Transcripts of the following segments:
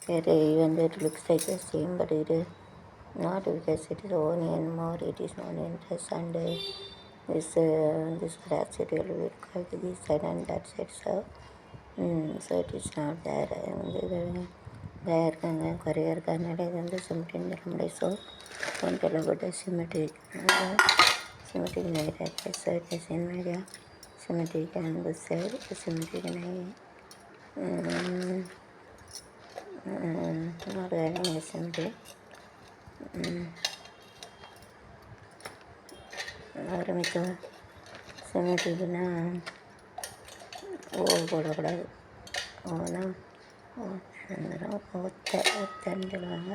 Even though it looks like the same, but it is not, because it is onion more. It is onion plus, and this grass it will look like this side and that side. So it is not there. There can career can the something that so one tell about the symmetric layer. So it is in media symmetric and the side symmetric not having a symmetry. ஆரம்பிக்க சிமெட்ரிக்குன்னா போடக்கூடாது. ஓனா ஒத்தன்னு சொல்லுவாங்க.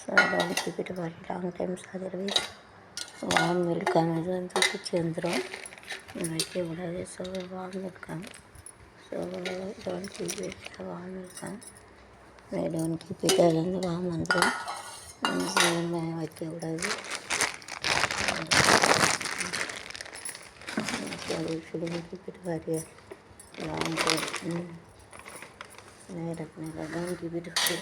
So அதை வந்து கீப்பிட்டு for long times. Otherwise warm welcome இது வந்து பூச்சி வந்துடும், வைக்கக்கூடாது. So warm welcome. So don't keep it warm welcome. Don't keep it, அது வந்து வார்ம் வந்துடும், வைக்கக்கூடாது. So we shouldn't keep it for a long time. Never, don't keep it for